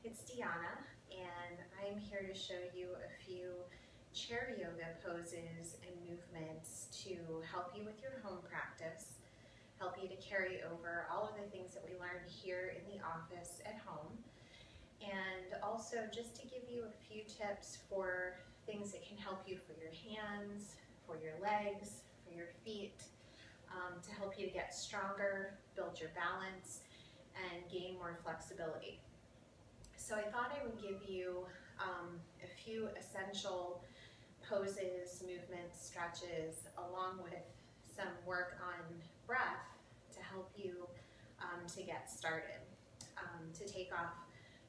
It's Deanna, and I'm here to show you a few chair yoga poses and movements to help you with your home practice, help you to carry over all of the things that we learned here in the office at home, and also just to give you a few tips for things that can help you for your hands, for your legs, for your feet, to help you to get stronger, build your balance, and gain more flexibility. So I thought I would give you a few essential poses, movements, stretches, along with some work on breath to help you to get started, to take off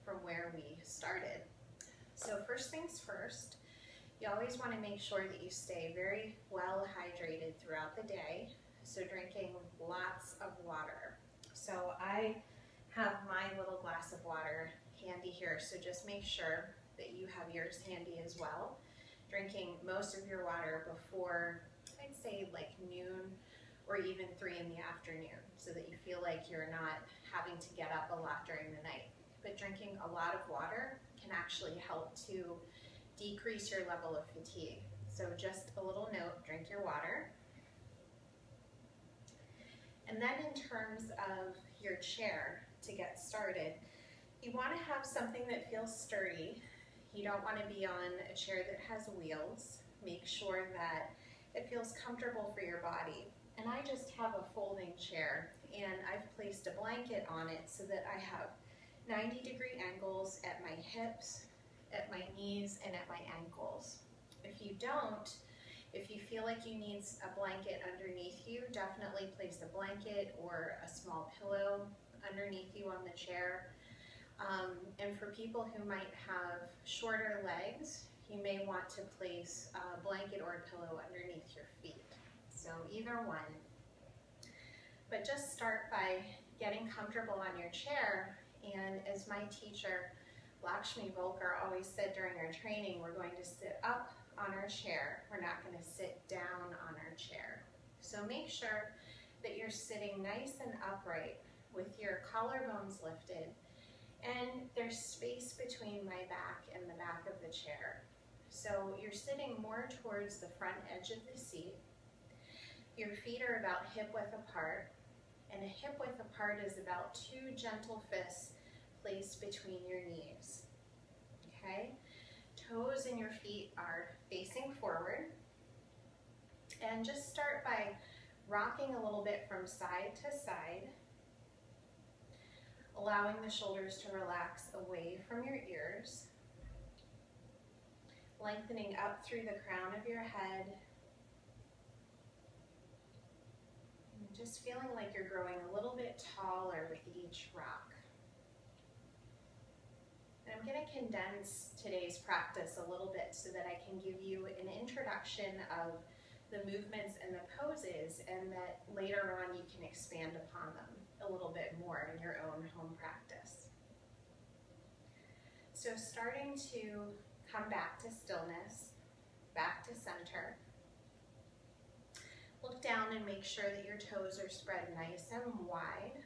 from where we started. So first things first, you always want to make sure that you stay very well hydrated throughout the day, so drinking lots of water. So I have my little glass of water handy here, so just make sure that you have yours handy as well. Drinking most of your water before, I'd say like noon or even 3 in the afternoon, so that you feel like you're not having to get up a lot during the night. But drinking a lot of water can actually help to decrease your level of fatigue. So just a little note, drink your water. And then in terms of your chair, to get started, you want to have something that feels sturdy. You don't want to be on a chair that has wheels. Make sure that it feels comfortable for your body. And I just have a folding chair, and I've placed a blanket on it so that I have 90-degree angles at my hips, at my knees, and at my ankles. If you don't, if you feel like you need a blanket underneath you, definitely place a blanket or a small pillow underneath you on the chair. And for people who might have shorter legs, you may want to place a blanket or a pillow underneath your feet. So either one. But just start by getting comfortable on your chair. And as my teacher, Lakshmi Volkar, always said during our training, we're going to sit up on our chair. We're not going to sit down on our chair. So make sure that you're sitting nice and upright with your collarbones lifted, and there's space between my back and the back of the chair. So you're sitting more towards the front edge of the seat. Your feet are about hip width apart, and a hip width apart is about 2 gentle fists placed between your knees. Okay? Toes in your feet are facing forward. And just start by rocking a little bit from side to side, allowing the shoulders to relax away from your ears, lengthening up through the crown of your head, and just feeling like you're growing a little bit taller with each rock. And I'm going to condense today's practice a little bit so that I can give you an introduction of the movements and the poses, and that later on you can expand upon them a little bit more in your own home practice. So starting to come back to stillness, back to center. Look down and make sure that your toes are spread nice and wide.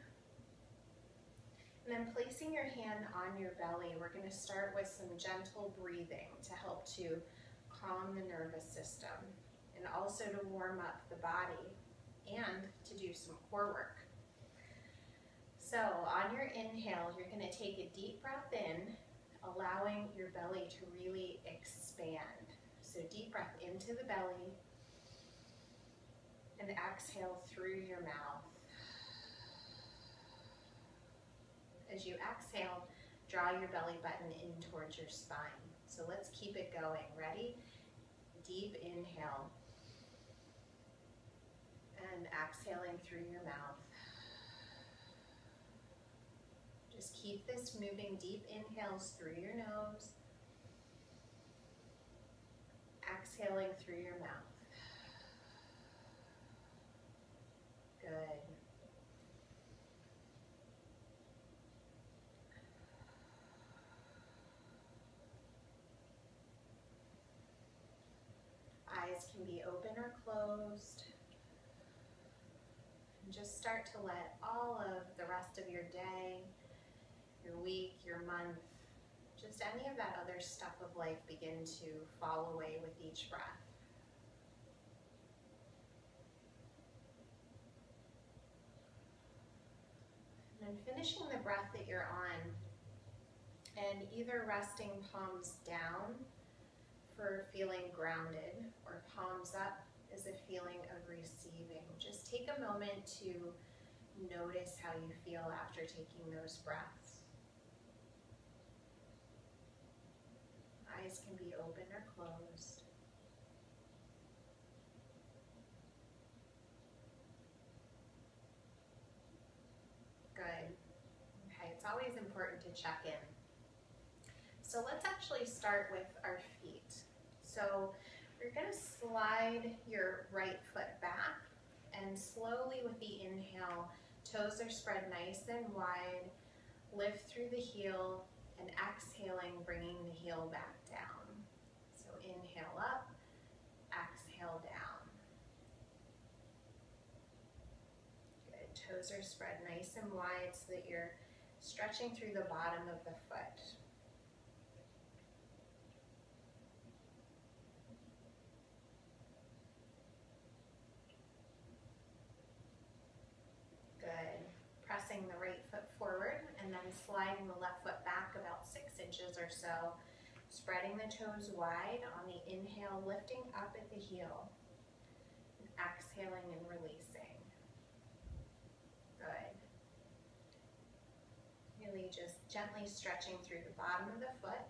And then placing your hand on your belly, we're going to start with some gentle breathing to help to calm the nervous system, and also to warm up the body and to do some core work. So on your inhale, you're going to take a deep breath in, allowing your belly to really expand. So deep breath into the belly, and exhale through your mouth. As you exhale, draw your belly button in towards your spine. So let's keep it going. Ready? Deep inhale. And exhaling through your mouth. Just keep this moving. Deep inhales through your nose. Exhaling through your mouth. Good. Eyes can be open or closed. And just start to let all of the rest of your day, your week, your month, just any of that other stuff of life begin to fall away with each breath. And then finishing the breath that you're on, and either resting palms down for feeling grounded, or palms up is a feeling of receiving. Just take a moment to notice how you feel after taking those breaths. Eyes can be open or closed. Good. Okay, it's always important to check in. So let's actually start with our feet. So we're going to slide your right foot back, and slowly with the inhale, toes are spread nice and wide, lift through the heel, and exhaling, bringing the heel back down. So inhale up, exhale down. Good, toes are spread nice and wide so that you're stretching through the bottom of the foot. Pressing the right foot forward and then sliding the left foot back about 6 inches or so. Spreading the toes wide on the inhale, lifting up at the heel. And exhaling and releasing. Good. Really just gently stretching through the bottom of the foot.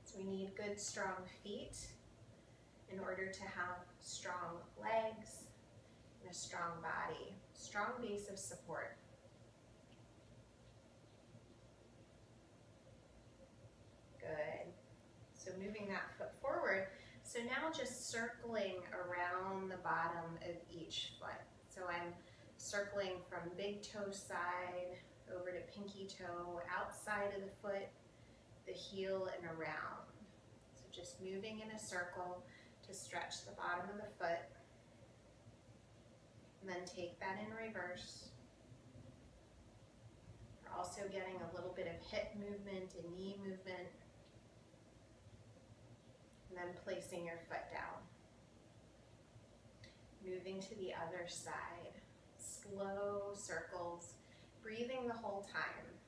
So we need good, strong feet in order to have strong legs and a strong body. Strong base of support. Good. So moving that foot forward. So now just circling around the bottom of each foot. So I'm circling from big toe side over to pinky toe, outside of the foot, the heel, and around. So just moving in a circle to stretch the bottom of the foot. And then take that in reverse. You're also getting a little bit of hip movement and knee movement. And then placing your foot down. Moving to the other side. Slow circles, breathing the whole time.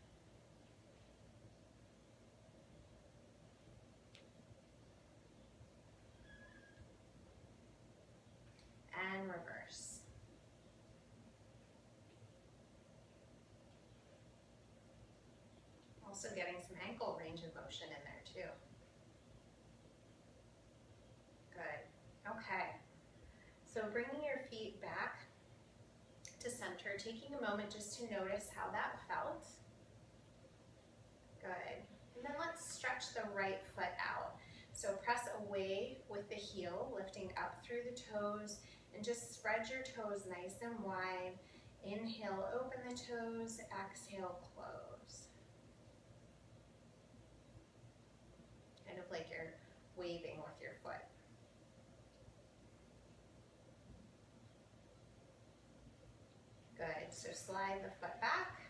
And reverse. Also getting some ankle range of motion in there too. Good. Okay. So bringing your feet back to center, taking a moment just to notice how that felt. Good. And then let's stretch the right foot out. So press away with the heel, lifting up through the toes, and just spread your toes nice and wide. Inhale, open the toes, exhale, close. Kind of like you're waving with your foot. Good, so slide the foot back,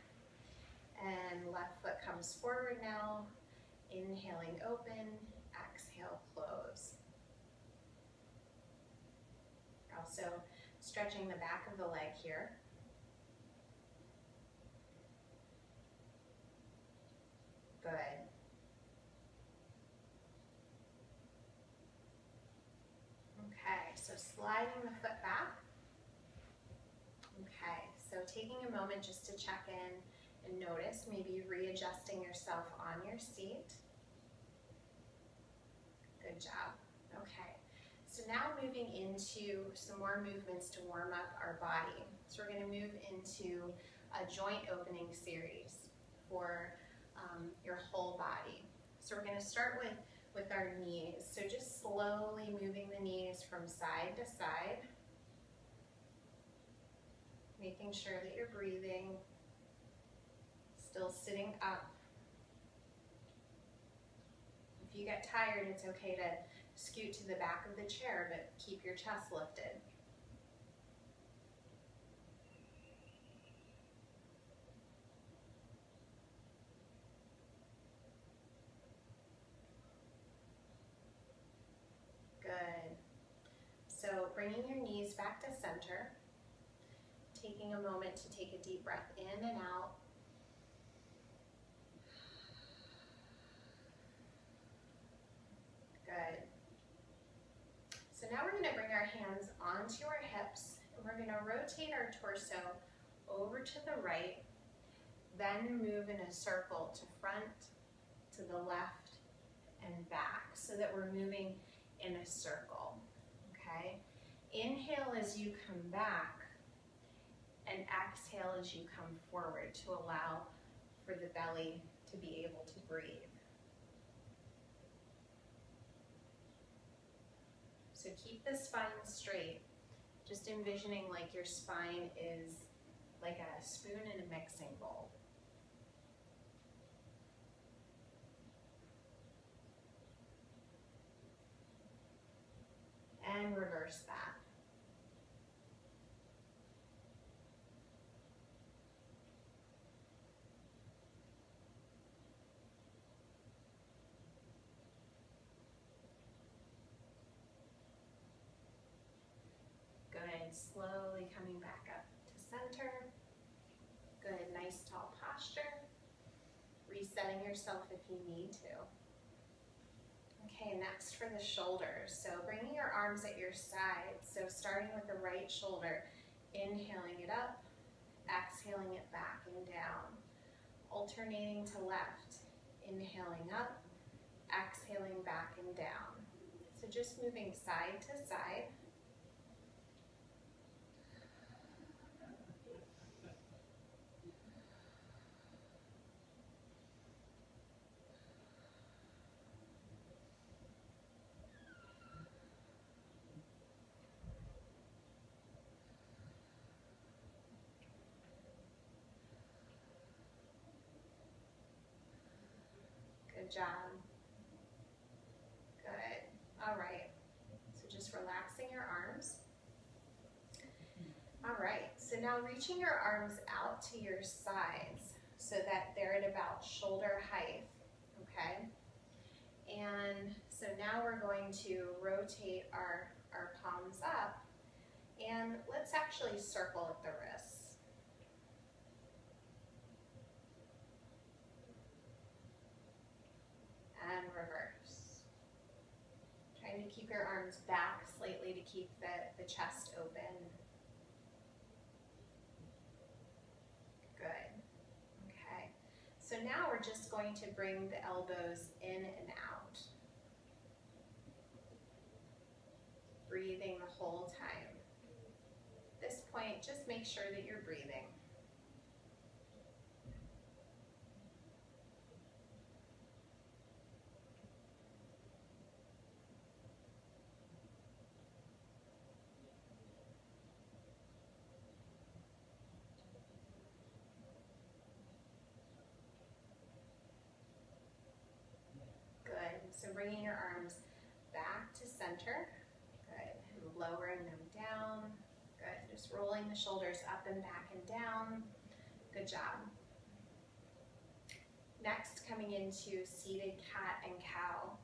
and left foot comes forward now. Inhaling, open, exhale, close. Also stretching the back of the leg here. Good. Okay, so sliding the foot back. Okay, so taking a moment just to check in and notice, maybe readjusting yourself on your seat. Good job. Okay, so now moving into some more movements to warm up our body. So we're going to move into a joint opening series for your whole body. So we're going to start with our knees. So just slowly moving the knees from side to side. Making sure that you're breathing. Still sitting up. If you get tired, it's okay to scoot to the back of the chair, but keep your chest lifted. bringing your knees back to center, taking a moment to take a deep breath in and out. Good. So now we're going to bring our hands onto our hips, and we're going to rotate our torso over to the right, then move in a circle to front, to the left, and back, so that we're moving in a circle, okay? Inhale as you come back, and exhale as you come forward to allow for the belly to be able to breathe. So keep the spine straight, just envisioning like your spine is like a spoon in a mixing bowl. And reverse that. Good, slowly coming back up to center. Good, nice tall posture. Resetting yourself if you need to. Okay, next for the shoulders. So bringing your arms at your sides. So starting with the right shoulder, inhaling it up, exhaling it back and down. Alternating to left, inhaling up, exhaling back and down. So just moving side to side. Good job. Good. All right. So just relaxing your arms. All right. So now reaching your arms out to your sides so that they're at about shoulder height. Okay. And so now we're going to rotate our palms up, and let's actually circle at the wrists. And reverse. Trying to keep your arms back slightly to keep the chest open. Good. Okay. So now we're just going to bring the elbows in and out. Breathing the whole time. At this point, just make sure that you're breathing. So bringing your arms back to center. Good. And lowering them down. Good. Just rolling the shoulders up and back and down. Good job. Next, coming into seated cat and cow.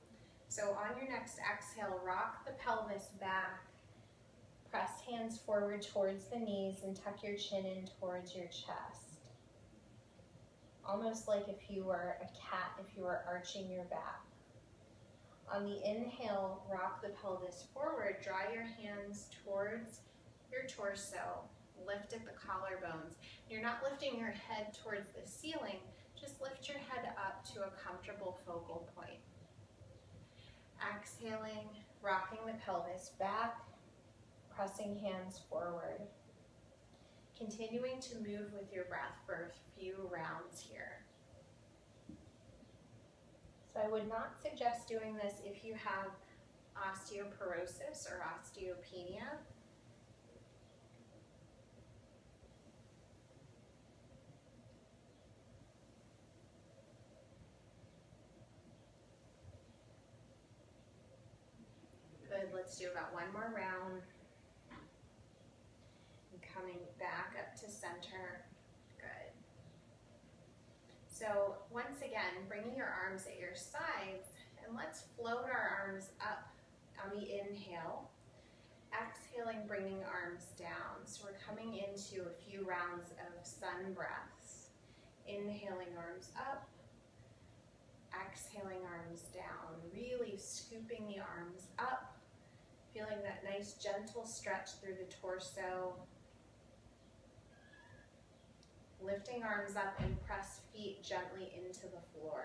So on your next exhale, rock the pelvis back. Press hands forward towards the knees and tuck your chin in towards your chest. Almost like if you were a cat, if you were arching your back. On the inhale, rock the pelvis forward, draw your hands towards your torso, lift at the collarbones. You're not lifting your head towards the ceiling, just lift your head up to a comfortable focal point. Exhaling, rocking the pelvis back, pressing hands forward. Continuing to move with your breath for a few rounds here. So I would not suggest doing this if you have osteoporosis or osteopenia. Good, let's do about one more round. And coming back up to center. Good. So once again, bringing your arms at your sides, and let's float our arms up on the inhale. Exhale. exhaling, bringing arms down. So we're coming into a few rounds of sun breaths. Inhaling, arms up. Exhaling, arms down. Really scooping the arms up. Feeling that nice gentle stretch through the torso. Lifting arms up and press feet gently into the floor.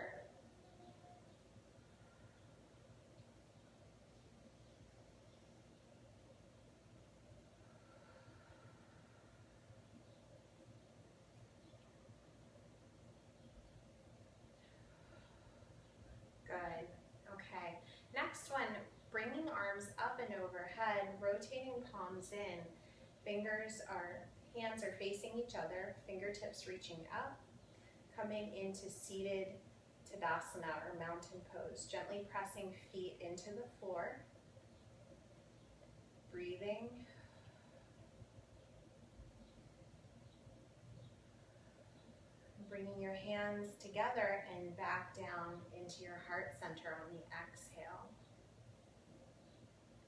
Good. Okay. Next one, bringing arms up and overhead, rotating palms in. Hands are facing each other, fingertips reaching up, coming into seated Tadasana or mountain pose, gently pressing feet into the floor, breathing. Bringing your hands together and back down into your heart center on the exhale.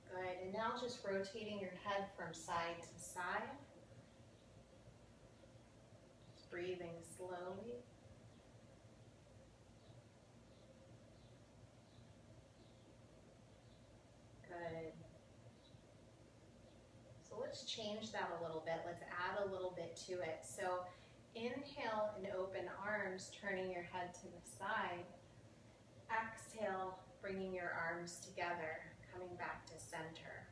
Good, and now just rotating your head from side to side. Just breathing slowly. Good. So let's change that a little bit. Let's add a little bit to it. So inhale and open arms, turning your head to the side. Exhale, bringing your arms together, coming back to center.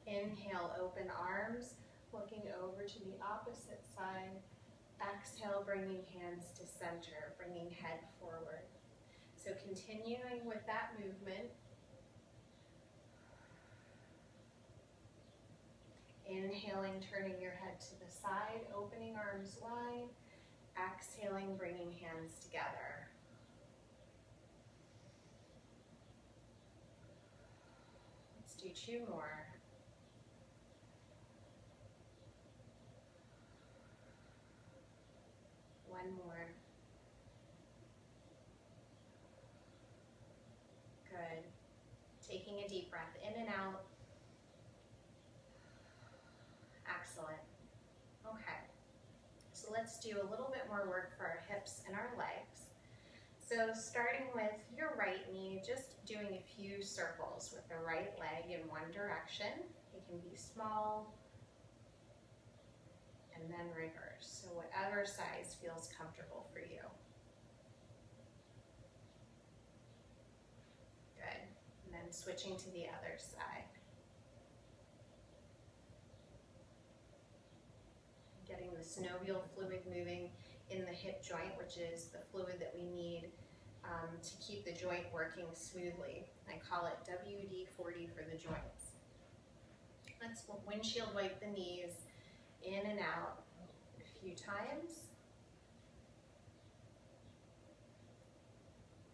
Inhale, open arms, looking over to the opposite side. Exhale, bringing hands to center, bringing head forward. So continuing with that movement. Inhaling, turning your head to the side, opening arms wide. Exhaling, bringing hands together. Let's do 2 more. One more. Good. Taking a deep breath in and out. Excellent. Okay. So let's do a little bit more work for our hips and our legs. So starting with your right knee, just doing a few circles with the right leg in one direction. It can be small and then reverse. So whatever size feels comfortable for you. Good. And then switching to the other side. Getting the synovial fluid moving in the hip joint, which is the fluid that we need to keep the joint working smoothly. I call it WD-40 for the joints. Let's windshield wipe the knees in and out a few times.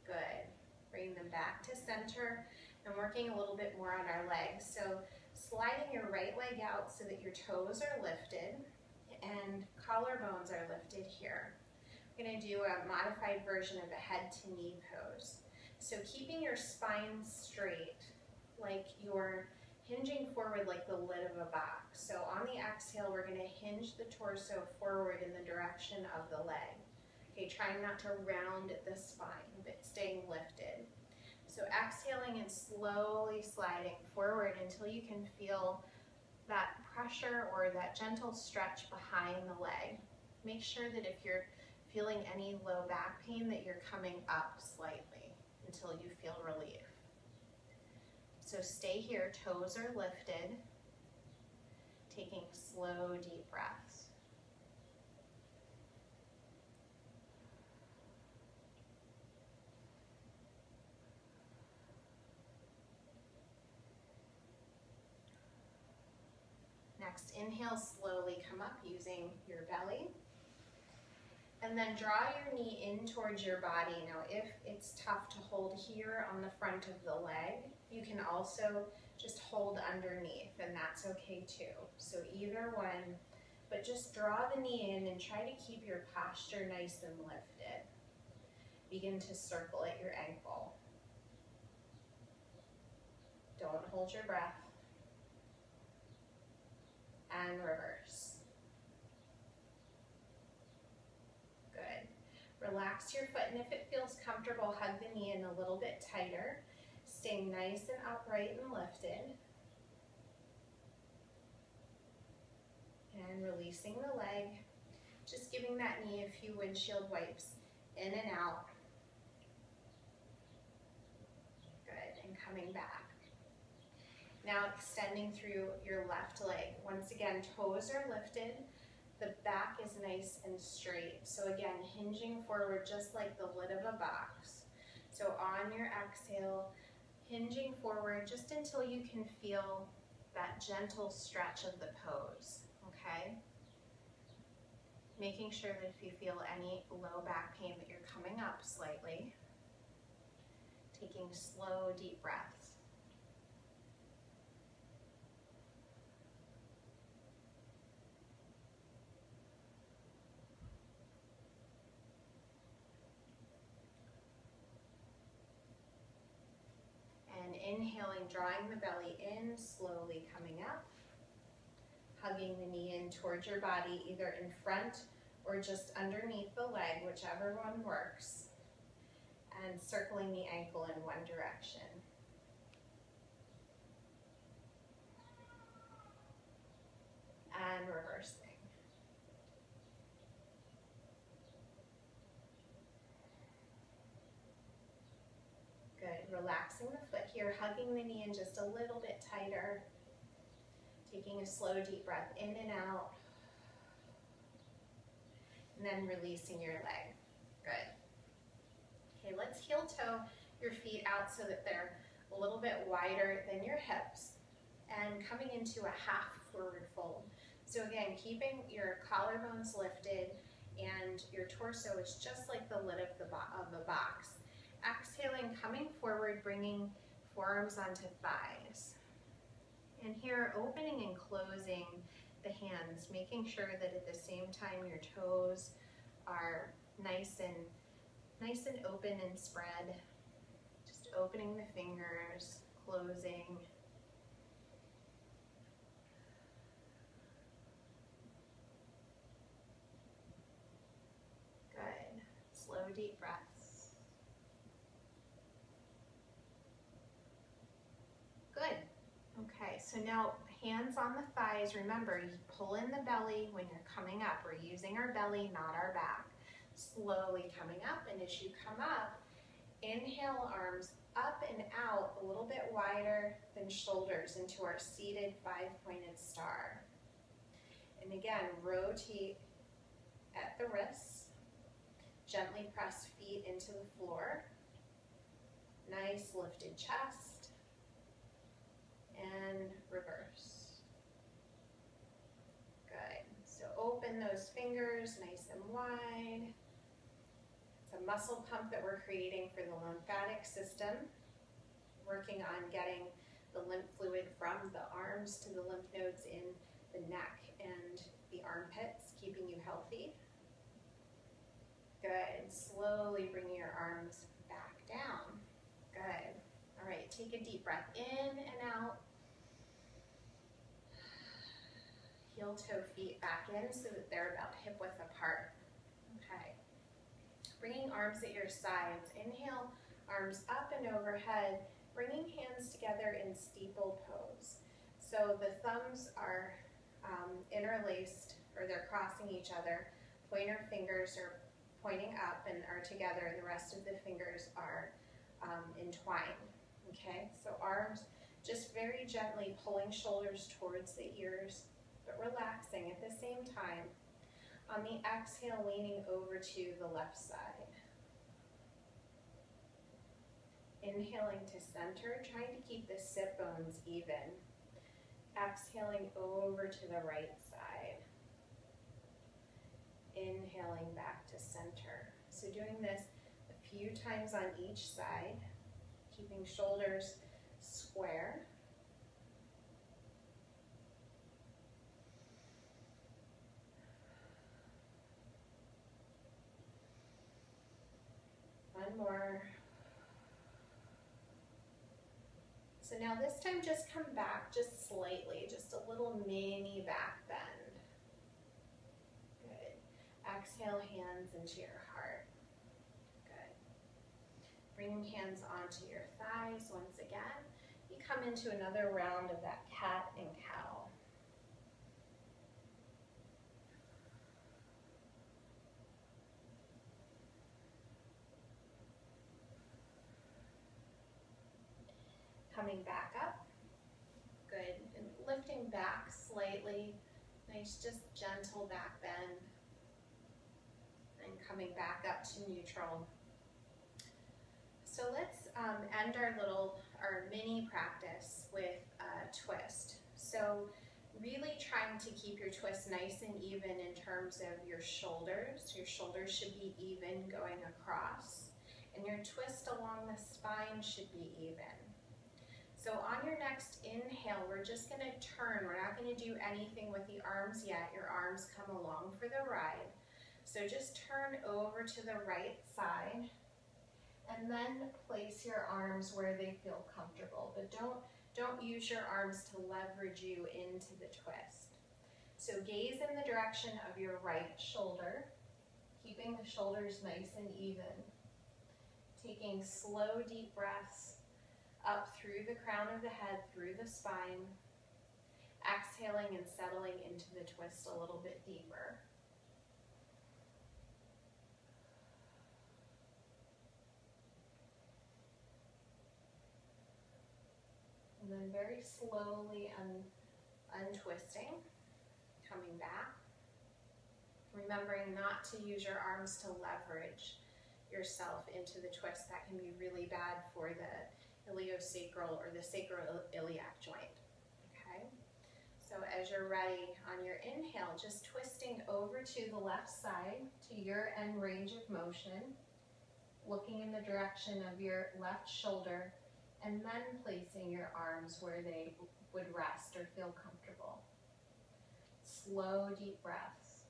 Good. Bring them back to center and working a little bit more on our legs. So sliding your right leg out so that your toes are lifted and collarbones are lifted here. We're going to do a modified version of a head to knee pose. So keeping your spine straight, like you're hinging forward like the lid of a box. So on the exhale, we're going to hinge the torso forward in the direction of the leg. Okay, trying not to round the spine, but staying lifted. So exhaling and slowly sliding forward until you can feel that pressure or that gentle stretch behind the leg. Make sure that if you're feeling any low back pain that you're coming up slightly until you feel relief. So stay here, toes are lifted, taking slow, deep breaths. Next, inhale, slowly come up using your belly. And then draw your knee in towards your body. Now, if it's tough to hold here on the front of the leg, you can also just hold underneath, and that's okay too. So either one, but just draw the knee in and try to keep your posture nice and lifted. Begin to circle at your ankle. Don't hold your breath. and reverse. Good. Relax your foot, and if it feels comfortable, hug the knee in a little bit tighter. Staying nice and upright and lifted. And releasing the leg. Just giving that knee a few windshield wipes in and out. Good, and coming back. Now extending through your left leg. Once again, toes are lifted. The back is nice and straight. So again, hinging forward just like the lid of a box. So on your exhale, hinging forward just until you can feel that gentle stretch of the pose, okay? Making sure that if you feel any low back pain that you're coming up slightly. Taking slow, deep breaths. And inhaling, drawing the belly in, slowly coming up. Hugging the knee in towards your body, either in front or just underneath the leg, whichever one works. And circling the ankle in one direction. And reversing. Good, relaxing the foot here, hugging the knee in just a little bit tighter. Taking a slow, deep breath in and out. And then releasing your leg. Good. Okay, let's heel toe your feet out so that they're a little bit wider than your hips. And coming into a half forward fold. So again, keeping your collarbones lifted and your torso is just like the lid of a box. Exhaling, coming forward, bringing forearms onto thighs. And here, opening and closing the hands, making sure that at the same time your toes are nice and open and spread. Just opening the fingers, closing. Good. Slow, deep breaths. Good. Okay, so now hands on the thighs. Remember, you pull in the belly when you're coming up. We're using our belly, not our back. Slowly coming up, and as you come up, inhale, arms up and out a little bit wider than shoulders into our seated five-pointed star. And again, rotate at the wrists. Gently press feet into the floor. Nice lifted chest. And reverse. Good. So open those fingers nice and wide. It's a muscle pump that we're creating for the lymphatic system. Working on getting the lymph fluid from the arms to the lymph nodes in the neck and the armpits, keeping you healthy. Good. Slowly bring your arms back down. Good. All right, take a deep breath in and out. Heel toe feet back in so that they're about hip width apart. Okay. Bringing arms at your sides. Inhale, arms up and overhead. Bringing hands together in steeple pose. So the thumbs are interlaced, or they're crossing each other. Pointer fingers are pointing up and are together. The rest of the fingers are entwined. Okay, so arms just very gently pulling shoulders towards the ears, but relaxing at the same time. On the exhale, leaning over to the left side. Inhaling to center, trying to keep the sit bones even. Exhaling over to the right side. Inhaling back to center. So doing this a few times on each side, keeping shoulders square. One more. So now this time just come back just slightly, just a little mini back bend. Good. Exhale, hands into your heart. Good. Bring hands onto your thighs once again. You come into another round of that cat and cow. Coming back up. Good. And lifting back slightly. Nice, just gentle back bend. And coming back up to neutral. So let's end our mini practice with a twist. So really trying to keep your twist nice and even in terms of your shoulders. Your shoulders should be even going across. And your twist along the spine should be even. So on your next inhale, we're just gonna turn. We're not gonna do anything with the arms yet. Your arms come along for the ride. So just turn over to the right side and then place your arms where they feel comfortable. But don't use your arms to leverage you into the twist. So gaze in the direction of your right shoulder, keeping the shoulders nice and even. Taking slow, deep breaths up through the crown of the head, through the spine. Exhaling and settling into the twist a little bit deeper. And then very slowly untwisting, coming back. Remembering not to use your arms to leverage yourself into the twist. That can be really bad for the iliosacral or the sacroiliac joint. Okay? So as you're ready, on your inhale, just twisting over to the left side to your end range of motion, looking in the direction of your left shoulder, and then placing your arms where they would rest or feel comfortable. Slow, deep breaths.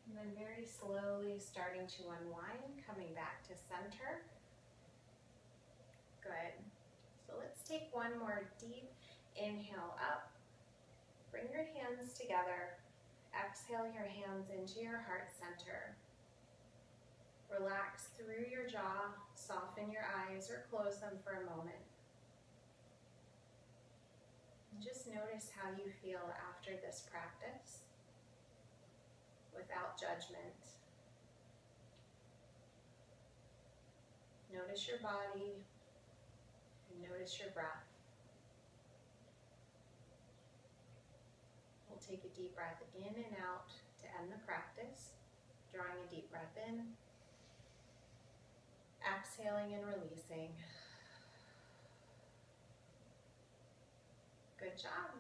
And then very slowly starting to unwind, coming back to center. Good. So let's take one more deep inhale up. Bring your hands together. Exhale your hands into your heart center. Relax through your jaw. Soften your eyes or close them for a moment. And just notice how you feel after this practice without judgment. Notice your body. Notice your breath. We'll take a deep breath in and out to end the practice. Drawing a deep breath in. Exhaling and releasing. Good job.